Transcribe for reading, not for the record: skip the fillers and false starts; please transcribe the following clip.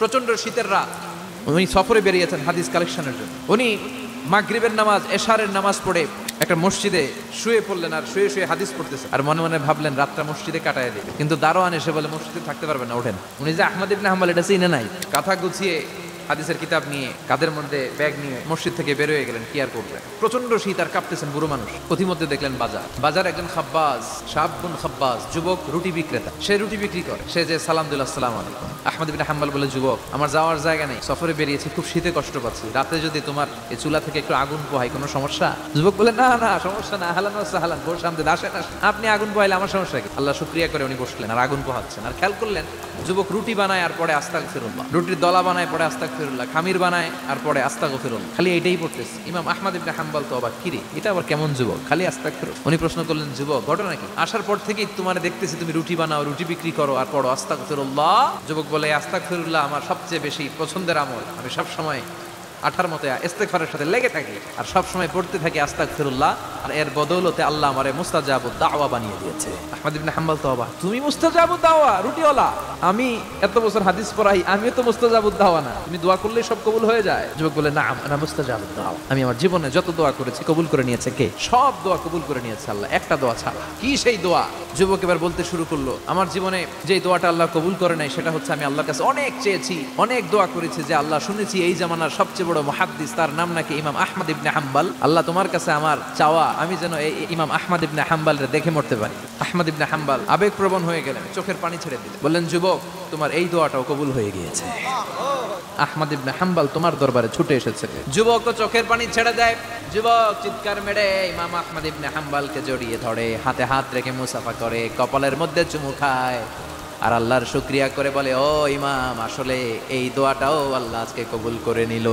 প্রচন্ড শীতের রাত, উনি সফরে বেরিয়েছেন হাদিস কালেকশনের জন্য। উনি মাগরিবের নামাজ, এশারের নামাজ পড়ে একটা মসজিদে শুয়ে পড়লেন, আর শুয়ে শুয়ে হাদিস পড়তেছে, আর মনে মনে ভাবলেন রাতটা মসজিদে কাটায় দিবে। কিন্তু দারোয়ান এসে বলে মসজিদে থাকতে পারবেন না, ওঠেন। উনি যে আহমদ ইবনে হাম্বল এটা চিনে নাই, কাঁথা গুছিয়ে হাদিসের কিতাব নিয়ে কাঁধের মধ্যে ব্যাগ নিয়ে মসজিদ থেকে বের হয়ে গেলেন। কি আর করবেন, প্রচন্ড শীত, আর কাঁপতেছেন বুড়ো মানুষ। পথিমধ্যে দেখলেন বাজার একজন খাব্বাজ, শাবুন খাব্বাজ, যুবক রুটি বিক্রেতা, সে রুটি বিক্রি করে। সে যে সালাম দিল, আসসালামু আলাইকুম। আহমদ ইবনে হাম্বল বলে, যুবক আমার যাওয়ার জায়গা নেই, সফরে বেরিয়েছি, খুব শীতে কষ্ট পাচ্ছি, রাতে যদি তোমার এই চুলা থেকে একটু আগুন পোহাই কোনো সমস্যা? যুবক বলে, না না সমস্যা না, হালান সাহালান, বসে আমাদের আসেন, আপনি আগুন পোহাইলে আমার সমস্যা কি? আল্লাহ শুকরিয়া করে উনি বসলেন আর আগুন পোহাচ্ছেন। আর খেয়াল করলেন যুবক রুটি বানায় আর পরে আস্তাগফিরুল্লাহ, রুটির দলা বানায় পরে আস্তাগফিরুল্লাহ, খামির বানায় আর পরে আস্তাগফিরুল্লাহ, খালি এইটাই পড়তেছে। ইমাম আহমদ ইবনে হাম্বল তো অবাক, কিরে এটা আবার কেমন যুবক, খালি আস্তাগফিরুল্লাহ। উনি প্রশ্ন করলেন, যুবক ঘটনা কি? আসার পর থেকেই তোমার দেখতেছি তুমি রুটি বানাও, রুটি বিক্রি করো আর পড়ো আস্তাগফিরুল্লাহ। যুবক বলে, আস্তাগফিরুল্লাহ আমার সবচেয়ে বেশি পছন্দের আমল, আমি সব সময় আঠার মতো ইস্তেগফারের সাথে লেগে থাকি আর সব সময় পড়তে থাকি আস্তাগফিরুল্লাহ, আর এর বদৌলতে আল্লাহ আমারে মুস্তাজাবুদ দাওয়া বানিয়ে দিয়েছে। আহমদ ইবনে হাম্বল তো অবাক, তুমি মুস্তাজাবুদ দাওয়া, রুটিওয়ালা, আমি এত বছর হাদিস পড়াই, আমিও তো মুস্তাজাবুদ দাওয়া না, তুমি দোয়া করলেই সব কবুল হয়ে যায়? যুবক বলে, না আনা মুস্তাজাবুদ দাওয়া, আমি আমার জীবনে যত দোয়া করেছি কবুল করে নিয়েছে কে? সব দোয়া কবুল করে নিয়েছে আল্লাহ, একটা দোয়া ছাড়া। কি সেই দোয়া? যুবক এবার বলতে শুরু করলো, আমার জীবনে যে দোয়াটা আল্লাহ কবুল করে নাই সেটা হচ্ছে আমি আল্লাহর কাছে অনেক চেয়েছি, অনেক দোয়া করেছি যে আল্লাহ, শুনেছি এই জামানার সবচেয়ে বড় মুহাদ্দিস, তার নাম নাকি ইমাম আহমদ ইবনে হাম্বল, আল্লাহ তোমার কাছে আমার চাওয়া আমি যেন এই ইমাম আহমদ ইবনে হাম্বলকে দেখে মরতে পারি। আহমদ ইবনে হাম্বল আবেগপ্রবণ হয়ে গেলেন, চোখের পানি ছেড়ে দিলেন, বললেন, যুবক তোমার এই দোয়াটাও কবুল হয়ে গিয়েছে, আহমদ ইবনে হাম্বল তোমার দরবারে ছুটে এসেছে। যুবক চোখের পানি ছেড়ে দেয়, যুবক চিৎকার মেরে ইমাম আহমদ ইবনে হাম্বলকে জড়িয়ে ধরে, হাতে হাত রেখে মুসাফা করে, কপালের মধ্যে চুমু খায় আর আল্লাহর শুকরিয়া করে বলে, ও ইমাম, আসলে এই দোয়াটাও আল্লাহ আজকে কবুল করে নিল।